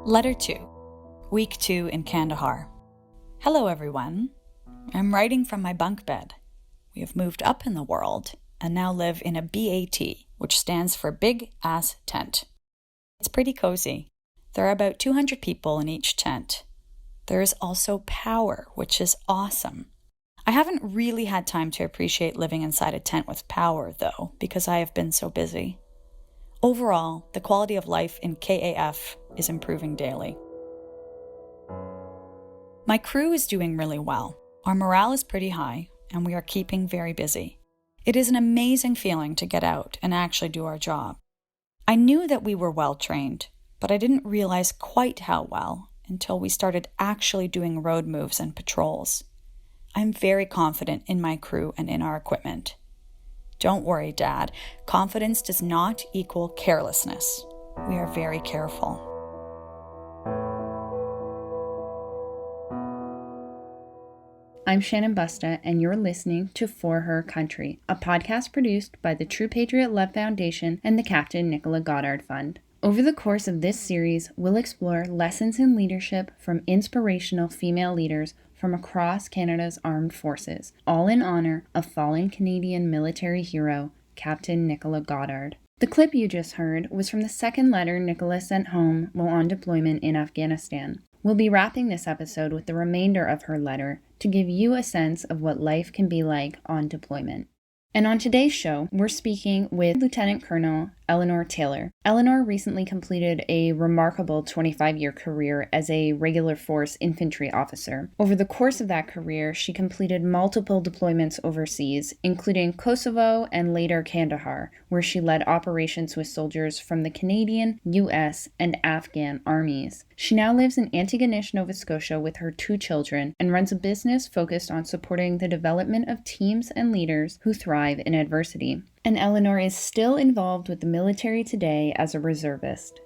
Letter 2, Week 2 in Kandahar. Hello everyone. I'm writing from my bunk bed. We have moved up in the world and now live in a BAT, which stands for Big Ass Tent. It's pretty cozy. There are about 200 people in each tent. There is also power, which is awesome. I haven't really had time to appreciate living inside a tent with power, though, because I have been so busy. Overall, the quality of life in KAF is improving daily. My crew is doing really well. Our morale is pretty high, and we are keeping very busy. It is an amazing feeling to get out and actually do our job. I knew that we were well trained, but I didn't realize quite how well until we started actually doing road moves and patrols. I'm very confident in my crew and in our equipment. Don't worry, Dad. Confidence does not equal carelessness. We are very careful. I'm Shannon Busta, and you're listening to For Her Country, a podcast produced by the True Patriot Love Foundation and the Captain Nicola Goddard Fund. Over the course of this series, we'll explore lessons in leadership from inspirational female leaders from across Canada's armed forces, all in honor of fallen Canadian military hero, Captain Nicola Goddard. The clip you just heard was from the second letter Nicola sent home while on deployment in Afghanistan. We'll be wrapping this episode with the remainder of her letter to give you a sense of what life can be like on deployment. And on today's show, we're speaking with Lieutenant Colonel Eleanor Taylor. Eleanor recently completed a remarkable 25-year career as a Regular Force Infantry Officer. Over the course of that career, she completed multiple deployments overseas, including Kosovo and later Kandahar, where she led operations with soldiers from the Canadian, U.S., and Afghan armies. She now lives in Antigonish, Nova Scotia with her 2 children and runs a business focused on supporting the development of teams and leaders who thrive in adversity. And Eleanor is still involved with the military today as a reservist.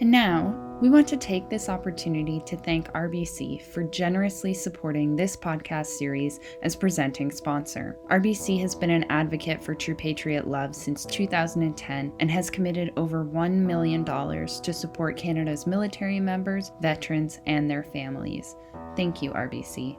And now, we want to take this opportunity to thank RBC for generously supporting this podcast series as presenting sponsor. RBC has been an advocate for True Patriot Love since 2010 and has committed over $1 million to support Canada's military members, veterans, and their families. Thank you, RBC.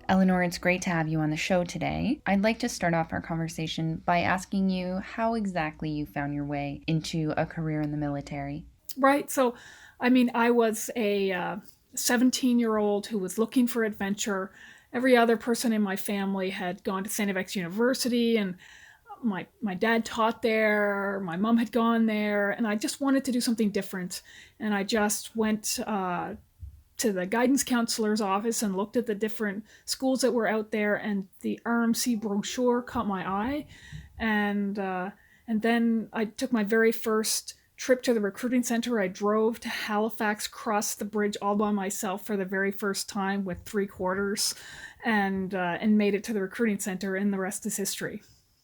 Eleanor, it's great to have you on the show today. I'd like to start off our conversation by asking you how exactly you found your way into a career in the military. Right. So, I was a 17-year-old who was looking for adventure. Every other person in my family had gone to St. FX University, and my dad taught there, my mom had gone there, and I just wanted to do something different. And I just went to the guidance counselor's office and looked at the different schools that were out there, and the RMC brochure caught my eye. And then I took my very first trip to the recruiting center. I drove to Halifax, crossed the bridge all by myself for the very first time with 3 quarters, and made it to the recruiting center, and the rest is history.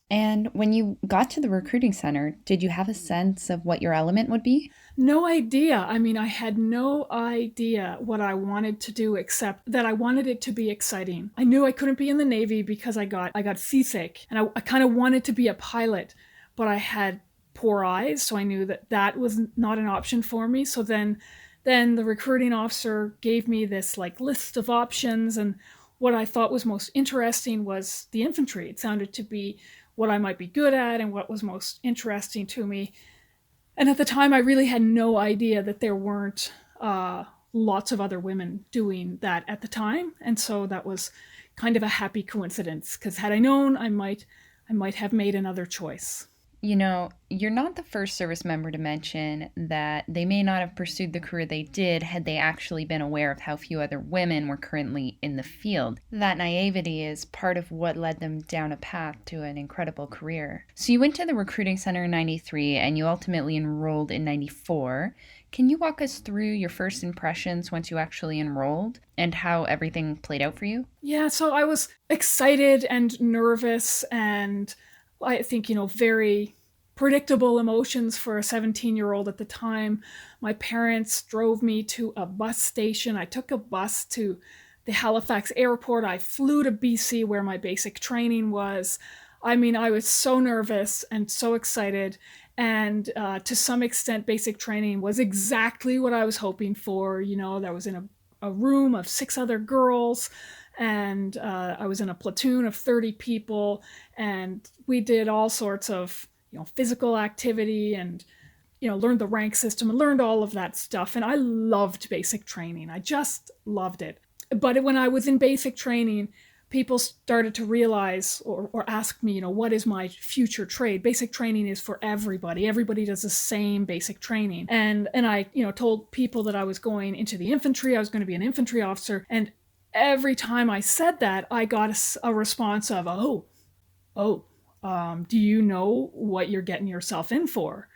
And when you got to the recruiting center, did you have a sense of what your element would be? No idea. I had no idea what I wanted to do, except that I wanted it to be exciting. I knew I couldn't be in the Navy because I got seasick, and I kind of wanted to be a pilot, but I had poor eyes, so I knew that was not an option for me. So then the recruiting officer gave me this list of options, and what I thought was most interesting was the infantry. It sounded to be what I might be good at and what was most interesting to me. And at the time, I really had no idea that there weren't lots of other women doing that at the time. And so that was kind of a happy coincidence, because had I known, I might have made another choice. You know, you're not the first service member to mention that they may not have pursued the career they did had they actually been aware of how few other women were currently in the field. That naivety is part of what led them down a path to an incredible career. So you went to the recruiting center in 93 and you ultimately enrolled in 94. Can you walk us through your first impressions once you actually enrolled and how everything played out for you? Yeah, so I was excited and nervous, and I think, very predictable emotions for a 17-year-old at the time. My parents drove me to a bus station. I took a bus to the Halifax airport. I flew to BC where my basic training was. I mean, I was so nervous and so excited. And to some extent, basic training was exactly what I was hoping for. You know, I was in a room of 6 other girls, and I was in a platoon of 30 people, and we did all sorts of, physical activity and, learned the rank system and learned all of that stuff. And I loved basic training. I just loved it. But when I was in basic training, people started to realize or ask me, what is my future trade? Basic training is for everybody. Everybody does the same basic training. And I, told people that I was going into the infantry. I was going to be an infantry officer. And every time I said that, I got a response of, do you know what you're getting yourself in for?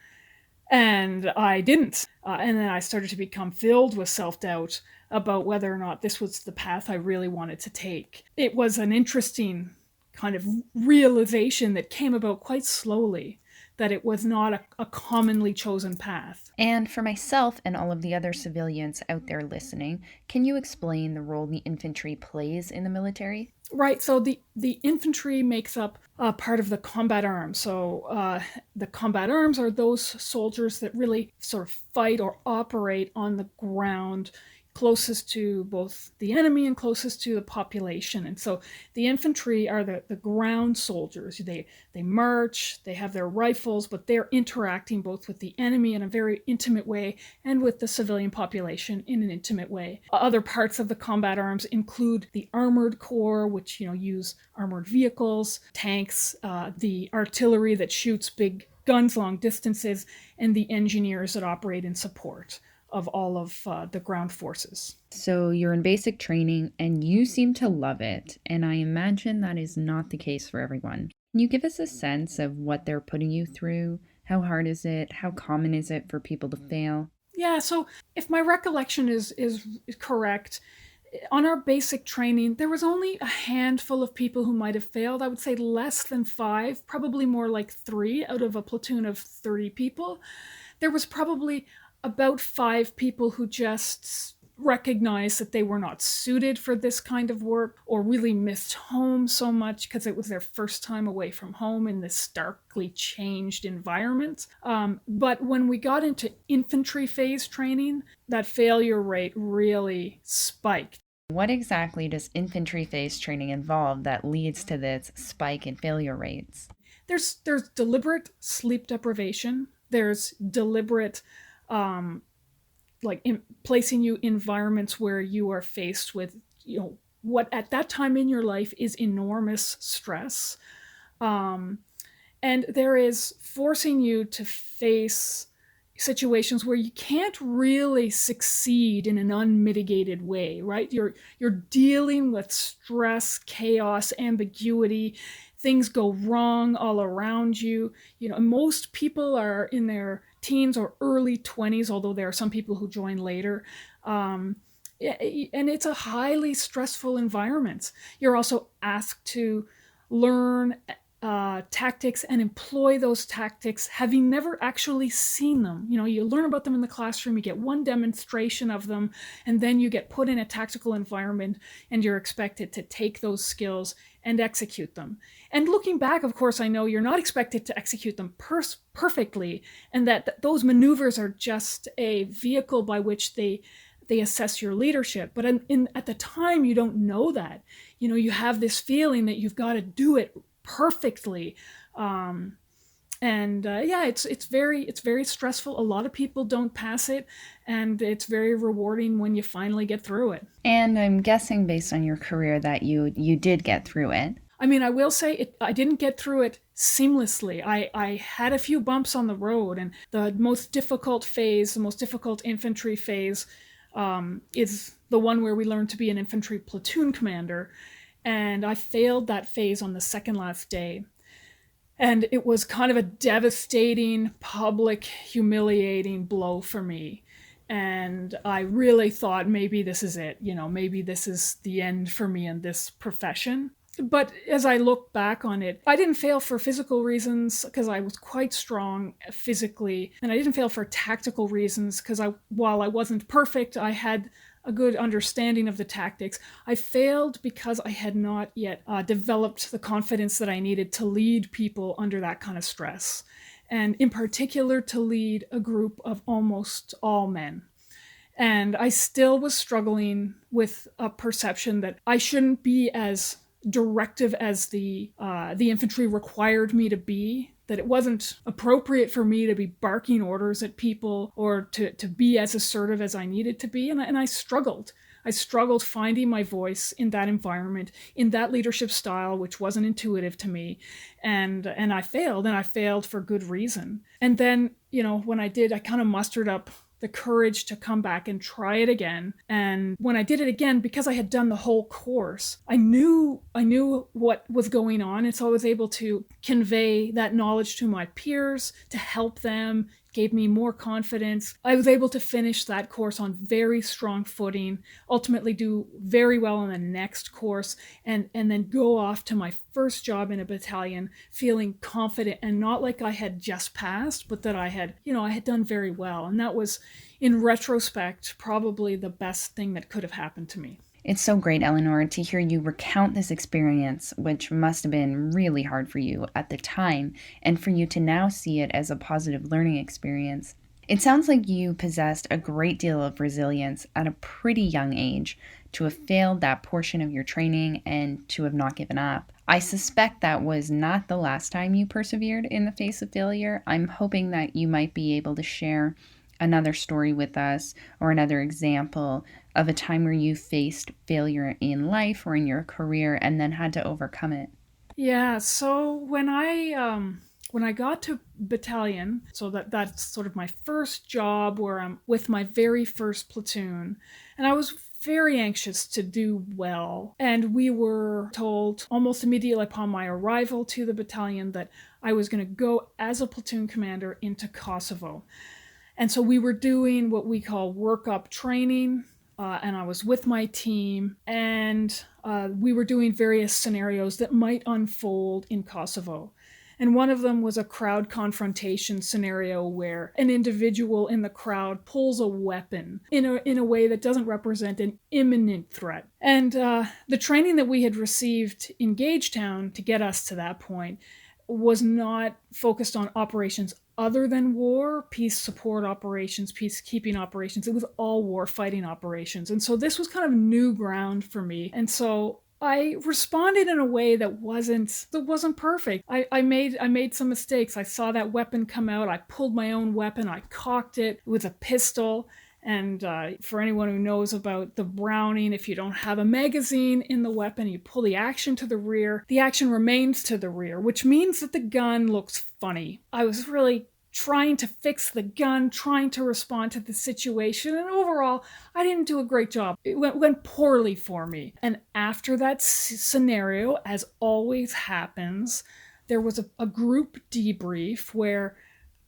And I didn't. And then I started to become filled with self-doubt about whether or not this was the path I really wanted to take. It was an interesting kind of realization that came about quite slowly, that it was not a commonly chosen path. And for myself and all of the other civilians out there listening, can you explain the role the infantry plays in the military? Right. So the infantry makes up part of the combat arms. So the combat arms are those soldiers that really sort of fight or operate on the ground closest to both the enemy and closest to the population. And so the infantry are the ground soldiers. They march, they have their rifles, but they're interacting both with the enemy in a very intimate way and with the civilian population in an intimate way. Other parts of the combat arms include the armored corps, which use armored vehicles, tanks, the artillery that shoots big guns long distances, and the engineers that operate in support of all of the ground forces. So you're in basic training and you seem to love it, and I imagine that is not the case for everyone. Can you give us a sense of what they're putting you through? How hard is it? How common is it for people to fail? Yeah, so if my recollection is correct, on our basic training, there was only a handful of people who might have failed. I would say less than 5, probably more like 3 out of a platoon of 30 people. There was probably about 5 people who just recognized that they were not suited for this kind of work, or really missed home so much because it was their first time away from home in this starkly changed environment. But when we got into infantry phase training, that failure rate really spiked. What exactly does infantry phase training involve that leads to this spike in failure rates? There's deliberate sleep deprivation. There's deliberate placing you in environments where you are faced with, what at that time in your life is enormous stress. And there is forcing you to face situations where you can't really succeed in an unmitigated way, right? You're dealing with stress, chaos, ambiguity. Things go wrong all around you. Most people are in their teens or early 20s, although there are some people who join later. And it's a highly stressful environment. You're also asked to learn tactics and employ those tactics, having never actually seen them. You learn about them in the classroom, you get one demonstration of them, and then you get put in a tactical environment and you're expected to take those skills and execute them. And looking back, of course, I know you're not expected to execute them perfectly, and that those maneuvers are just a vehicle by which they assess your leadership. But at the time, you don't know that. You have this feeling that you've got to do it perfectly. It's very stressful. A lot of people don't pass it, and it's very rewarding when you finally get through it. And I'm guessing based on your career that you did get through it. I mean, I will say I didn't get through it seamlessly. I had a few bumps on the road, and the most difficult infantry phase is the one where we learn to be an infantry platoon commander. And I failed that phase on the second last day. And it was kind of a devastating, public, humiliating blow for me. And I really thought maybe this is it. Maybe this is the end for me in this profession. But as I look back on it, I didn't fail for physical reasons because I was quite strong physically. And I didn't fail for tactical reasons because while I wasn't perfect, I had a good understanding of the tactics. I failed because I had not yet developed the confidence that I needed to lead people under that kind of stress, and in particular to lead a group of almost all men. And I still was struggling with a perception that I shouldn't be as directive as the infantry required me to be, that it wasn't appropriate for me to be barking orders at people or to be as assertive as I needed to be. And I struggled. I struggled finding my voice in that environment, in that leadership style, which wasn't intuitive to me. And I failed for good reason. And then, when I did, I kind of mustered up the courage to come back and try it again. And when I did it again, because I had done the whole course, I knew what was going on. And so I was able to convey that knowledge to my peers, to help them, gave me more confidence. I was able to finish that course on very strong footing, ultimately do very well on the next course, and then go off to my first job in a battalion feeling confident, and not like I had just passed, but that I had done very well. And that was, in retrospect, probably the best thing that could have happened to me. It's so great, Eleanor, to hear you recount this experience, which must have been really hard for you at the time, and for you to now see it as a positive learning experience. It sounds like you possessed a great deal of resilience at a pretty young age to have failed that portion of your training and to have not given up. I suspect that was not the last time you persevered in the face of failure. I'm hoping that you might be able to share another story with us, or another example of a time where you faced failure in life or in your career and then had to overcome it. Yeah, so when I got to battalion, so that's sort of my first job where I'm with my very first platoon, and I was very anxious to do well. And we were told almost immediately upon my arrival to the battalion that I was going to go as a platoon commander into Kosovo. And so we were doing what we call work-up training, and I was with my team, and we were doing various scenarios that might unfold in Kosovo. And one of them was a crowd confrontation scenario where an individual in the crowd pulls a weapon in a way that doesn't represent an imminent threat. And the training that we had received in Gagetown to get us to that point was not focused on operations other than war, peace support operations, peacekeeping operations. It was all war fighting operations. And so this was kind of new ground for me. And so I responded in a way that wasn't perfect. I made some mistakes. I saw that weapon come out. I pulled my own weapon. I cocked it with a pistol. And for anyone who knows about the Browning, if you don't have a magazine in the weapon, you pull the action to the rear. The action remains to the rear, which means that the gun looks funny. I was really trying to fix the gun, trying to respond to the situation, and overall, I didn't do a great job. It went poorly for me. And after that scenario, as always happens, there was a group debrief where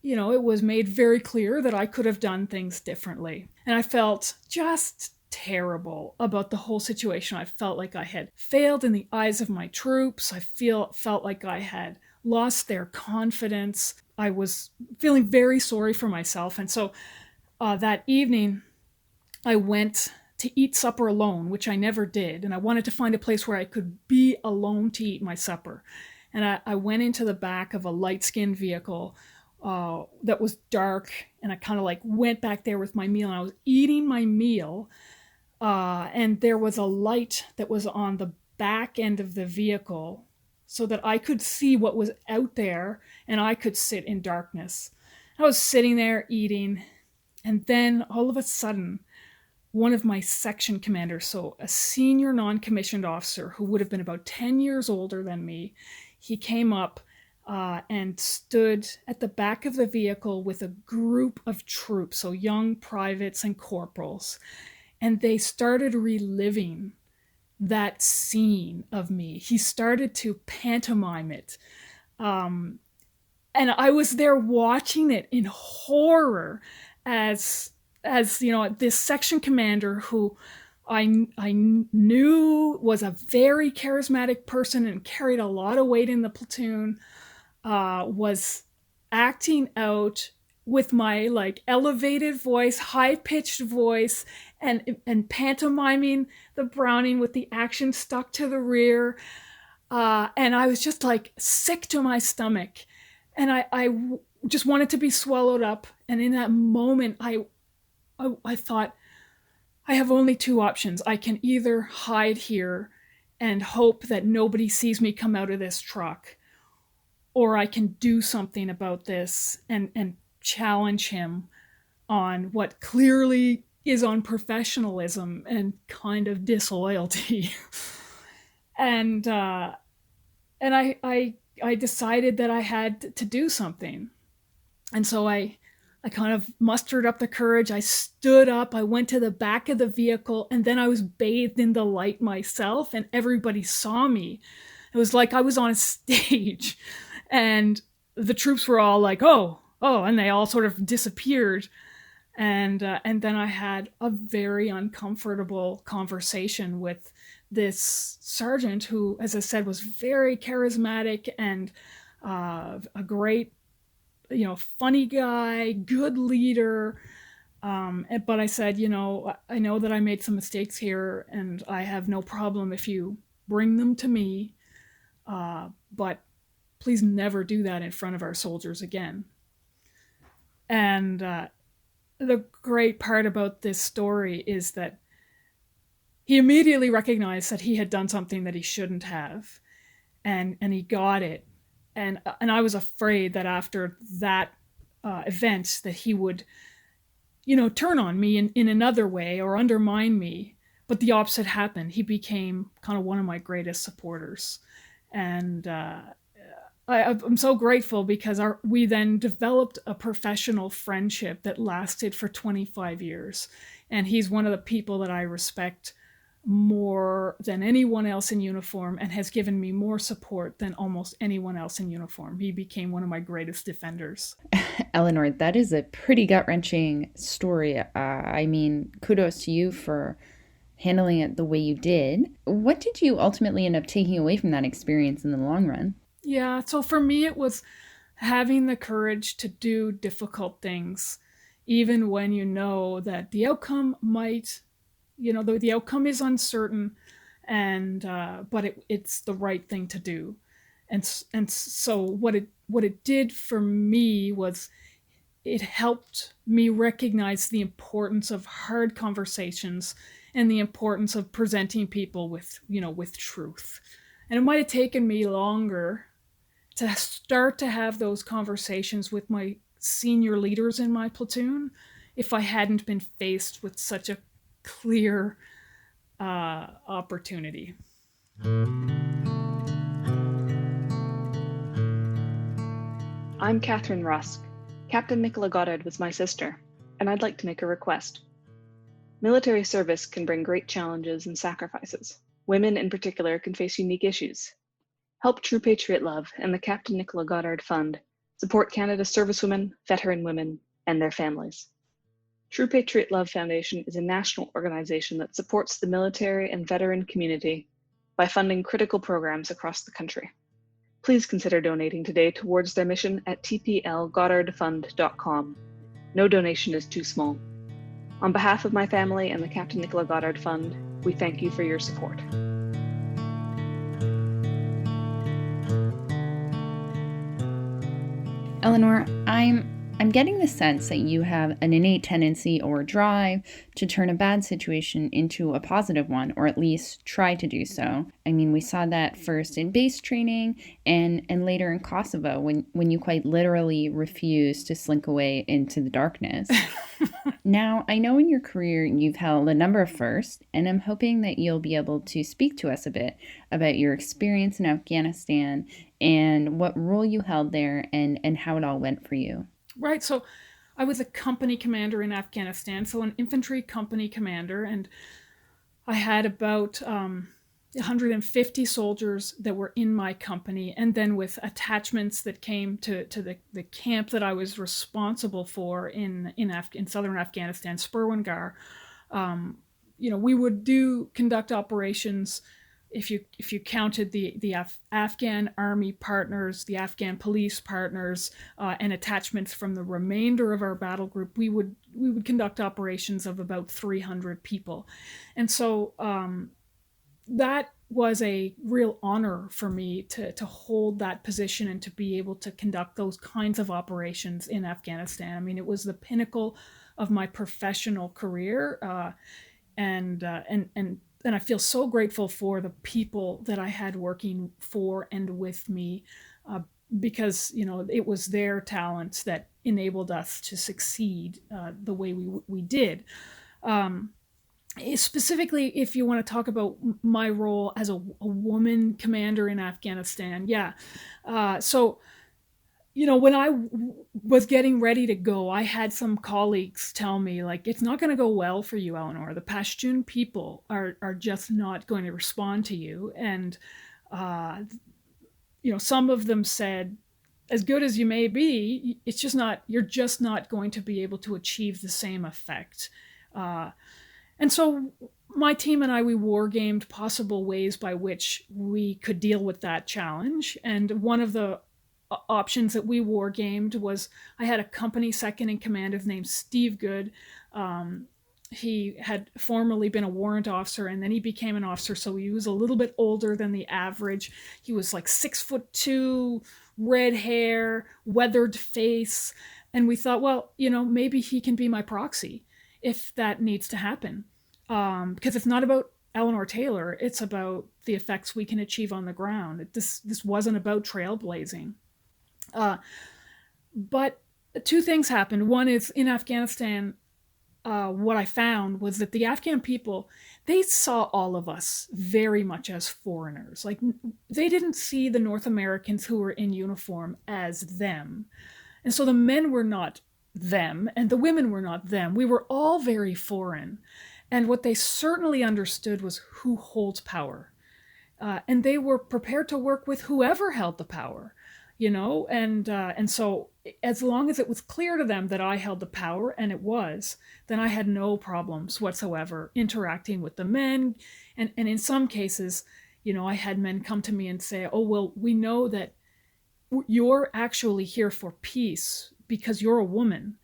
it was made very clear that I could have done things differently. And I felt just terrible about the whole situation. I felt like I had failed in the eyes of my troops. I felt like I had lost their confidence. I was feeling very sorry for myself. And so that evening, I went to eat supper alone, which I never did. And I wanted to find a place where I could be alone to eat my supper. And I went into the back of a light-skinned vehicle that was dark, and I kind of went back there with my meal, and I was eating my meal, and there was a light that was on the back end of the vehicle so that I could see what was out there, and I could sit in darkness. I was sitting there eating, and then all of a sudden, one of my section commanders, so a senior non-commissioned officer who would have been about 10 years older than me, he came up and stood at the back of the vehicle with a group of troops, so young privates and corporals. And they started reliving that scene of me. He started to pantomime it. And I was there watching it in horror as this section commander who I knew was a very charismatic person and carried a lot of weight in the platoon, was acting out with my elevated voice, high-pitched voice, and pantomiming the Browning with the action stuck to the rear. And I was just like sick to my stomach. And I just wanted to be swallowed up. And in that moment, I thought, I have only two options. I can either hide here and hope that nobody sees me come out of this truck, or I can do something about this and challenge him on what clearly is unprofessionalism and kind of disloyalty. and I decided that I had to do something. And so I kind of mustered up the courage. I stood up, I went to the back of the vehicle, and then I was bathed in the light myself, and everybody saw me. It was like I was on a stage, and the troops were all like, oh, and they all sort of disappeared. And then I had a very uncomfortable conversation with this sergeant who, as I said, was very charismatic and a great, funny guy, good leader. But I said, I know that I made some mistakes here, and I have no problem if you bring them to me. But please never do that in front of our soldiers again. And the great part about this story is that he immediately recognized that he had done something that he shouldn't have, and he got it. And I was afraid that after that event that he would, turn on me in another way or undermine me. But the opposite happened. He became kind of one of my greatest supporters. And I'm so grateful because we then developed a professional friendship that lasted for 25 years. And he's one of the people that I respect more than anyone else in uniform and has given me more support than almost anyone else in uniform. He became one of my greatest defenders. Eleanor, that is a pretty gut-wrenching story. I mean, kudos to you for handling it the way you did. What did you ultimately end up taking away from that experience in the long run? Yeah, so for me, it was having the courage to do difficult things, even when you know that the outcome might, the outcome is uncertain, and but it's the right thing to do. And so what it did for me was it helped me recognize the importance of hard conversations and the importance of presenting people with truth. And it might have taken me longer to start to have those conversations with my senior leaders in my platoon if I hadn't been faced with such a clear opportunity. I'm Catherine Rusk. Captain Nicola Goddard was my sister, and I'd like to make a request. Military service can bring great challenges and sacrifices. Women in particular can face unique issues. Help True Patriot Love and the Captain Nicola Goddard Fund support Canada's servicewomen, veteran women, and their families. True Patriot Love Foundation is a national organization that supports the military and veteran community by funding critical programs across the country. Please consider donating today towards their mission at tplgoddardfund.com. No donation is too small. On behalf of my family and the Captain Nicola Goddard Fund, we thank you for your support. Eleanor, I'm getting the sense that you have an innate tendency or drive to turn a bad situation into a positive one, or at least try to do so. I mean, we saw that first in base training and later in Kosovo when you quite literally refused to slink away into the darkness. Now, I know in your career you've held a number of firsts, and I'm hoping that you'll be able to speak to us a bit about your experience in Afghanistan and what role you held there and how it all went for you. Right. So I was a company commander in Afghanistan, so an infantry company commander, and I had about 150 soldiers that were in my company, and then with attachments that came to the camp that I was responsible for in southern Afghanistan, Spurwangar. We would conduct operations if you counted the Afghan army partners, the Afghan police partners, and attachments from the remainder of our battle group, we would conduct operations of about 300 people. And so that was a real honor for me to hold that position and to be able to conduct those kinds of operations in Afghanistan. I mean, it was the pinnacle of my professional career, and I feel so grateful for the people that I had working for and with me, because it was their talents that enabled us to succeed the way we did. Specifically, if you want to talk about my role as a woman commander in Afghanistan, so when I was getting ready to go, I had some colleagues tell me, like, it's not going to go well for you, Eleanor. The Pashtun people are just not going to respond to you. And, some of them said, as good as you may be, you're just not going to be able to achieve the same effect. And so my team and I, we war-gamed possible ways by which we could deal with that challenge. And one of the options that we war-gamed was, I had a company second in command named Steve Good. He had formerly been a warrant officer, and then he became an officer, so he was a little bit older than the average. He was like 6'2", red hair, weathered face. And we thought, well, maybe he can be my proxy if that needs to happen. Because it's not about Eleanor Taylor, it's about the effects we can achieve on the ground. This wasn't about trailblazing. But two things happened. One is, in Afghanistan, what I found was that the Afghan people, they saw all of us very much as foreigners. Like, they didn't see the North Americans who were in uniform as them. And so the men were not them, and the women were not them. We were all very foreign. And what they certainly understood was who holds power. And they were prepared to work with whoever held the power, and so as long as it was clear to them that I held the power, and it was, then I had no problems whatsoever interacting with the men. And in some cases, I had men come to me and say, oh, well, we know that you're actually here for peace because you're a woman,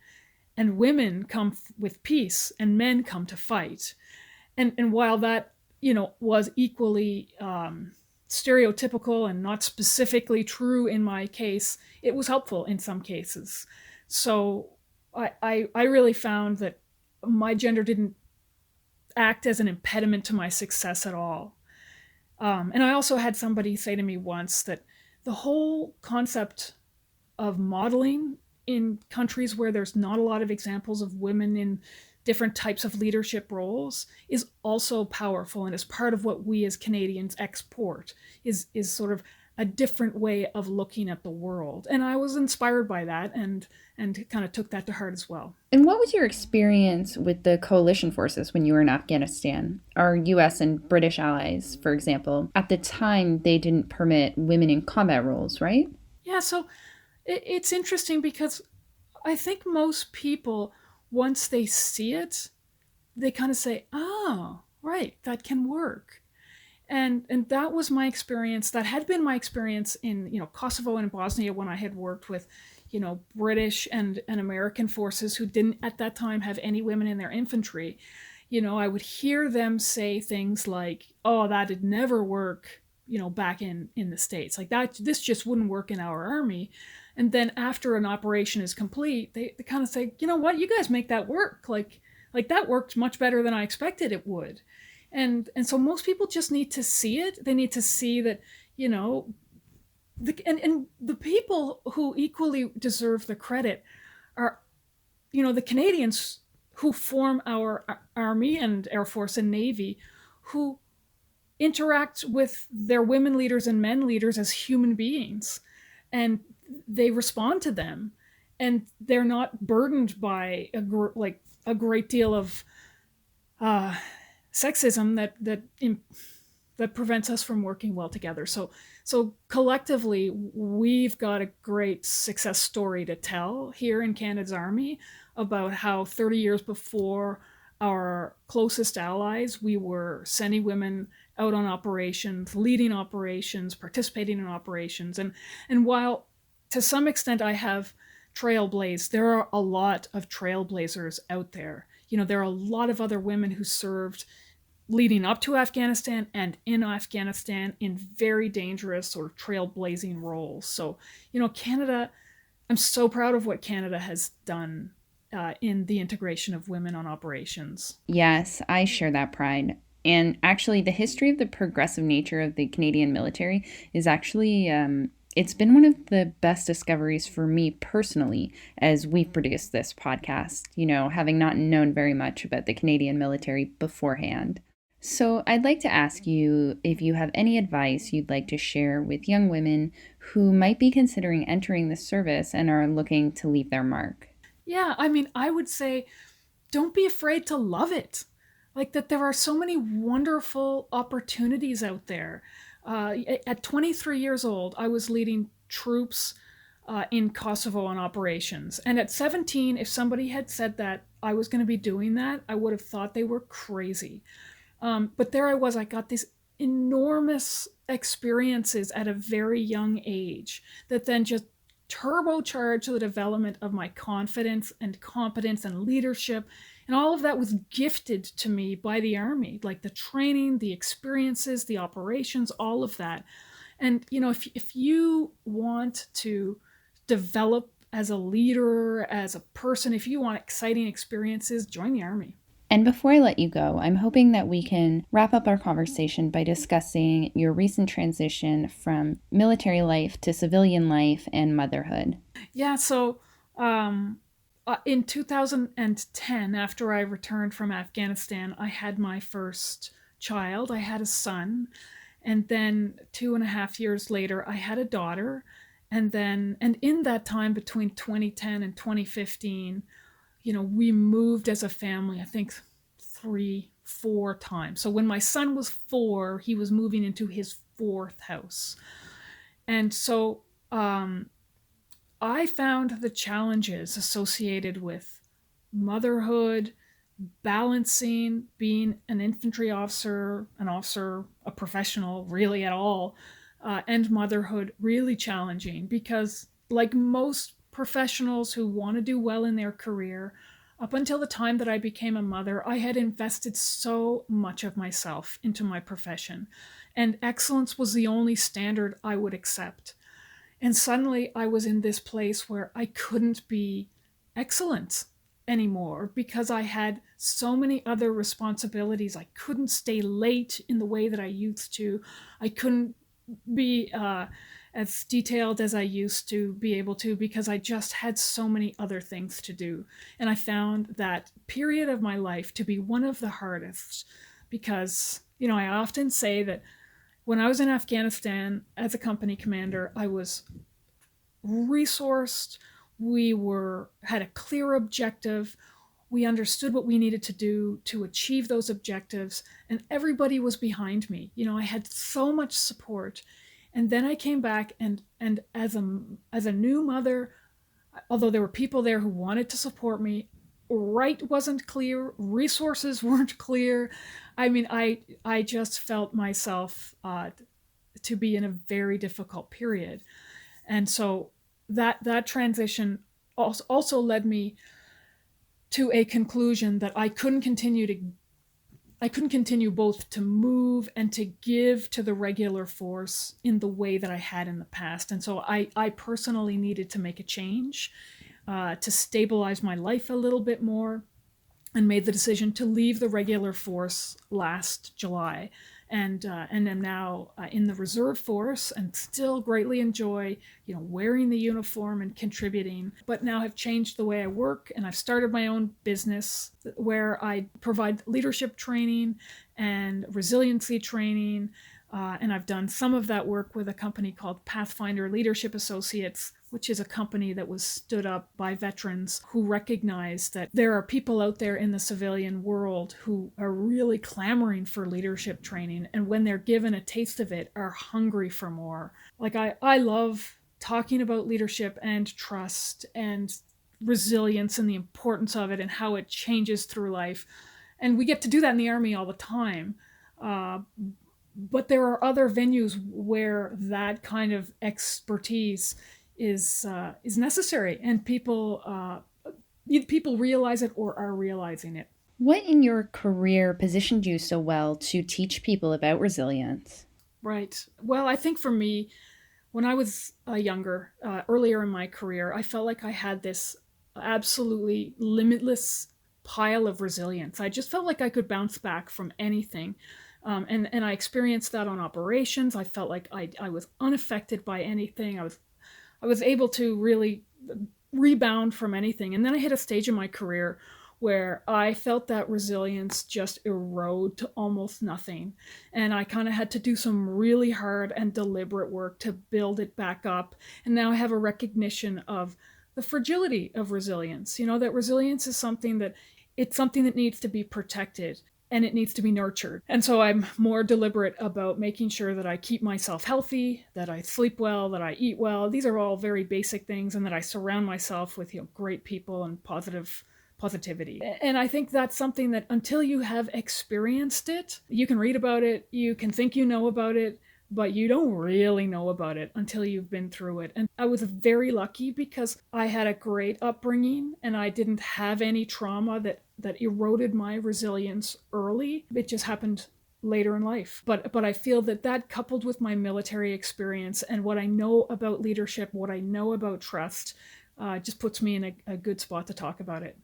and women come with peace and men come to fight. And while that, was equally stereotypical and not specifically true in my case, it was helpful in some cases. So I really found that my gender didn't act as an impediment to my success at all. And I also had somebody say to me once that the whole concept of modeling in countries where there's not a lot of examples of women in different types of leadership roles is also powerful, and is part of what we as Canadians export, is sort of a different way of looking at the world. And I was inspired by that and kind of took that to heart as well. And what was your experience with the coalition forces when you were in Afghanistan? Our US and British allies, for example, at the time, they didn't permit women in combat roles, right? Yeah, so it's interesting because I think most people, once they see it, they kind of say, oh, right, that can work. And that was my experience. That had been my experience in, Kosovo and Bosnia, when I had worked with, British and American forces who didn't at that time have any women in their infantry. I would hear them say things like, oh, that'd never work, back in the States. Like, this just wouldn't work in our army. And then after an operation is complete, they kind of say, you know what, you guys make that work. Like that worked much better than I expected it would. And so most people just need to see it. They need to see that, and the people who equally deserve the credit are, the Canadians who form our Army and Air Force and Navy, who interact with their women leaders and men leaders as human beings. And they respond to them, and they're not burdened by a great deal of sexism that prevents us from working well together. So collectively, we've got a great success story to tell here in Canada's Army about how 30 years before our closest allies, we were sending women out on operations, leading operations, participating in operations. And while to some extent I have trailblazed, there are a lot of trailblazers out there. There are a lot of other women who served leading up to Afghanistan and in Afghanistan in very dangerous or trailblazing roles. So, Canada, I'm so proud of what Canada has done in the integration of women on operations. Yes, I share that pride. And actually, the history of the progressive nature of the Canadian military is actually, it's been one of the best discoveries for me personally as we've produced this podcast, having not known very much about the Canadian military beforehand. So I'd like to ask you if you have any advice you'd like to share with young women who might be considering entering the service and are looking to leave their mark. Yeah, I would say don't be afraid to love it. Like that there are so many wonderful opportunities out there. At 23 years old, I was leading troops in Kosovo on operations. And at 17, if somebody had said that I was going to be doing that, I would have thought they were crazy. But there I was, I got these enormous experiences at a very young age that then just turbocharged the development of my confidence and competence and leadership. And all of that was gifted to me by the Army, like the training, the experiences, the operations, all of that. And, if you want to develop as a leader, as a person, if you want exciting experiences, join the Army. And before I let you go, I'm hoping that we can wrap up our conversation by discussing your recent transition from military life to civilian life and motherhood. Yeah, so in 2010, after I returned from Afghanistan, I had my first child. I had a son. And then 2.5 years later, I had a daughter. And in that time between 2010 and 2015, we moved as a family, I think 3-4 times. So when my son was 4, he was moving into his 4th house. And so I found the challenges associated with motherhood, balancing being an infantry officer, a professional really at all, and motherhood really challenging because like most professionals who want to do well in their career, up until the time that I became a mother, I had invested so much of myself into my profession, and excellence was the only standard I would accept. And suddenly I was in this place where I couldn't be excellent anymore because I had so many other responsibilities. I couldn't stay late in the way that I used to. I couldn't be as detailed as I used to be able to because I just had so many other things to do. And I found that period of my life to be one of the hardest because, I often say that when I was in Afghanistan as a company commander, I was resourced. We had a clear objective. We understood what we needed to do to achieve those objectives, and everybody was behind me. I had so much support. And then I came back and as a new mother, although there were people there who wanted to support me, right wasn't clear, resources weren't clear. I just felt myself to be in a very difficult period. And so that transition also led me to a conclusion that I couldn't continue both to move and to give to the regular force in the way that I had in the past. And so I personally needed to make a change to stabilize my life a little bit more, and made the decision to leave the regular force last July. And am now in the reserve force and still greatly enjoy, wearing the uniform and contributing, but now have changed the way I work, and I've started my own business where I provide leadership training and resiliency training. And I've done some of that work with a company called Pathfinder Leadership Associates, which is a company that was stood up by veterans who recognize that there are people out there in the civilian world who are really clamoring for leadership training, and when they're given a taste of it, are hungry for more. Like I love talking about leadership and trust and resilience and the importance of it and how it changes through life. And we get to do that in the Army all the time. But there are other venues where that kind of expertise is necessary, and people realize it or are realizing it. What in your career positioned you so well to teach people about resilience? Right. Well, I think for me, when I was younger, earlier in my career, I felt like I had this absolutely limitless pile of resilience. I just felt like I could bounce back from anything. And I experienced that on operations. I felt like I was unaffected by anything. I was able to really rebound from anything. And then I hit a stage in my career where I felt that resilience just erode to almost nothing. And I kind of had to do some really hard and deliberate work to build it back up. And now I have a recognition of the fragility of resilience. You know, that resilience is something that needs to be protected and it needs to be nurtured. And so I'm more deliberate about making sure that I keep myself healthy, that I sleep well, that I eat well. These are all very basic things, and that I surround myself with, great people and positivity. And I think that's something that until you have experienced it, you can read about it, you can think you know about it, but you don't really know about it until you've been through it. And I was very lucky because I had a great upbringing and I didn't have any trauma that eroded my resilience early. It just happened later in life. But I feel that coupled with my military experience and what I know about leadership, what I know about trust, just puts me in a good spot to talk about it.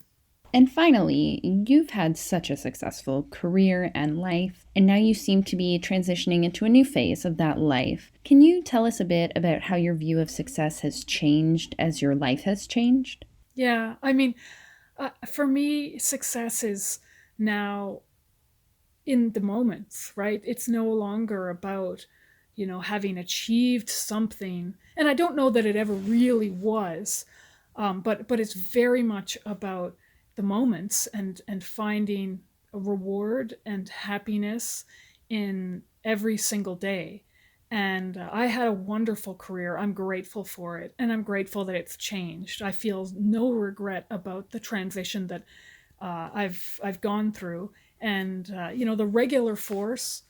And finally, you've had such a successful career and life, and now you seem to be transitioning into a new phase of that life. Can you tell us a bit about how your view of success has changed as your life has changed? Yeah, I mean, for me, success is now in the moments, right? It's no longer about, having achieved something. And I don't know that it ever really was, but it's very much about the moments and finding a reward and happiness in every single day. And I had a wonderful career. I'm grateful for it. And I'm grateful that it's changed. I feel no regret about the transition that I've gone through. And, the regular force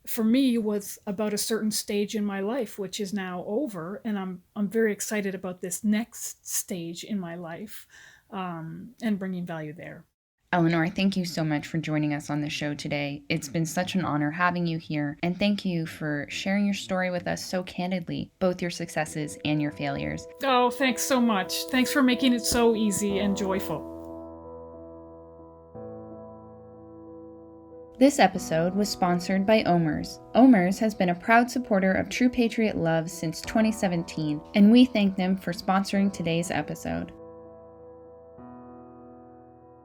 for me was about a certain stage in my life, which is now over. And I'm very excited about this next stage in my life. And bringing value there. Eleanor, thank you so much for joining us on the show today. It's been such an honor having you here, and thank you for sharing your story with us so candidly, both your successes and your failures. Oh, thanks so much. Thanks for making it so easy and joyful. This episode was sponsored by OMERS. OMERS has been a proud supporter of True Patriot Love since 2017, and we thank them for sponsoring today's episode.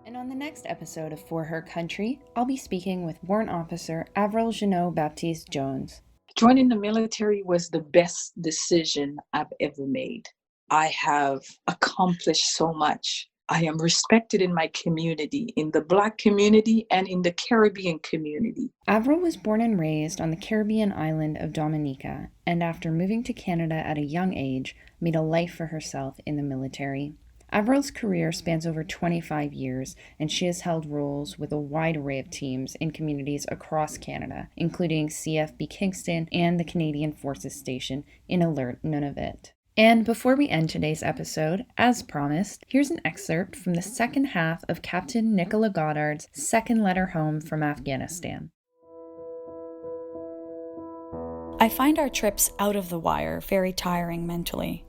And on the next episode of For Her Country, I'll be speaking with Warrant Officer Avril Jeannot-Baptiste Jones. Joining the military was the best decision I've ever made. I have accomplished so much. I am respected in my community, in the Black community and in the Caribbean community. Avril was born and raised on the Caribbean island of Dominica, and after moving to Canada at a young age, made a life for herself in the military. Avril's career spans over 25 years, and she has held roles with a wide array of teams in communities across Canada, including CFB Kingston and the Canadian Forces Station in Alert, Nunavut. And before we end today's episode, as promised, here's an excerpt from the second half of Captain Nicola Goddard's second letter home from Afghanistan. I find our trips out of the wire very tiring mentally.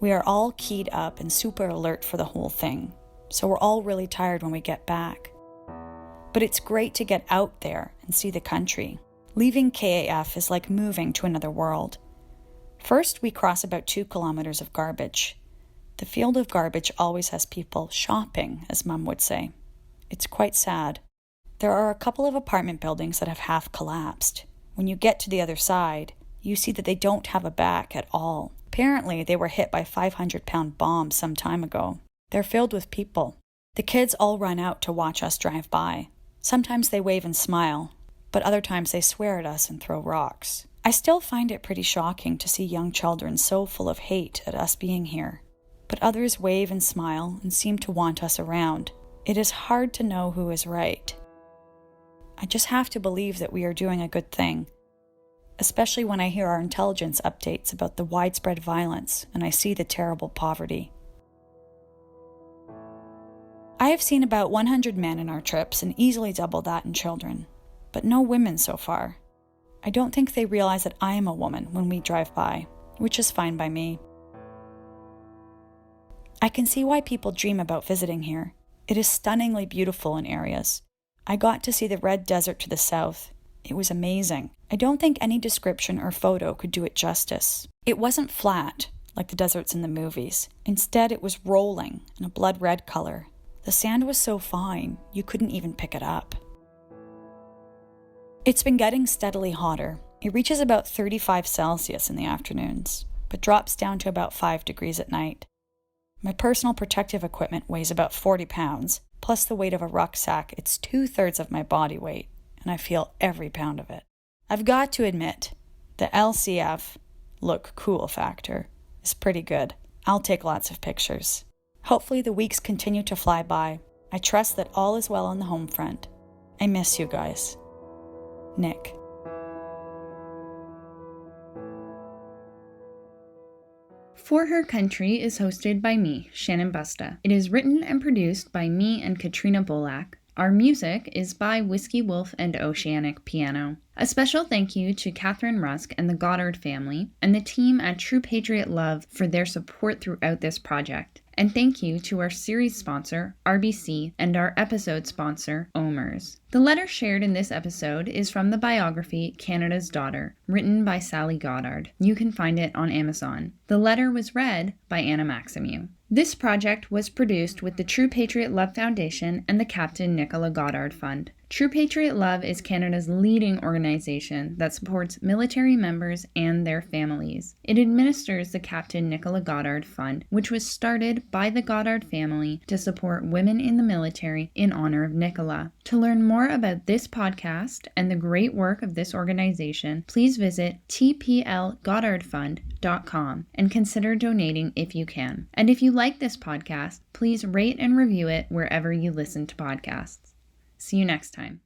We are all keyed up and super alert for the whole thing, so we're all really tired when we get back. But it's great to get out there and see the country. Leaving KAF is like moving to another world. First, we cross about 2 kilometers of garbage. The field of garbage always has people shopping, as Mum would say. It's quite sad. There are a couple of apartment buildings that have half collapsed. When you get to the other side, you see that they don't have a back at all. Apparently, they were hit by 500-pound bombs some time ago. They're filled with people. The kids all run out to watch us drive by. Sometimes they wave and smile, but other times they swear at us and throw rocks. I still find it pretty shocking to see young children so full of hate at us being here. But others wave and smile and seem to want us around. It is hard to know who is right. I just have to believe that we are doing a good thing. especially when I hear our intelligence updates about the widespread violence and I see the terrible poverty. I have seen about 100 men in our trips and easily double that in children, but no women so far. I don't think they realize that I am a woman when we drive by, which is fine by me. I can see why people dream about visiting here. It is stunningly beautiful in areas. I got to see the red desert to the south. It was amazing. I don't think any description or photo could do it justice. It wasn't flat, like the deserts in the movies. Instead, it was rolling in a blood red color. The sand was so fine, you couldn't even pick it up. It's been getting steadily hotter. It reaches about 35 Celsius in the afternoons, but drops down to about 5 degrees at night. My personal protective equipment weighs about 40 pounds, plus the weight of a rucksack. It's 2/3 of my body weight, and I feel every pound of it. I've got to admit, the LCF, look cool factor, is pretty good. I'll take lots of pictures. Hopefully the weeks continue to fly by. I trust that all is well on the home front. I miss you guys. Nick. For Her Country is hosted by me, Shannon Busta. It is written and produced by me and Katrina Bolak. Our music is by Whiskey Wolf and Oceanic Piano. A special thank you to Catherine Rusk and the Goddard family and the team at True Patriot Love for their support throughout this project. And thank you to our series sponsor, RBC, and our episode sponsor, Omers. The letter shared in this episode is from the biography Canada's Daughter, written by Sally Goddard. You can find it on Amazon. The letter was read by Anna Maximew. This project was produced with the True Patriot Love Foundation and the Captain Nicola Goddard Fund. True Patriot Love is Canada's leading organization that supports military members and their families. It administers the Captain Nicola Goddard Fund, which was started by the Goddard family to support women in the military in honor of Nicola. To learn more about this podcast and the great work of this organization, please visit tplgoddardfund.com and consider donating if you can. And if you like this podcast, please rate and review it wherever you listen to podcasts. See you next time.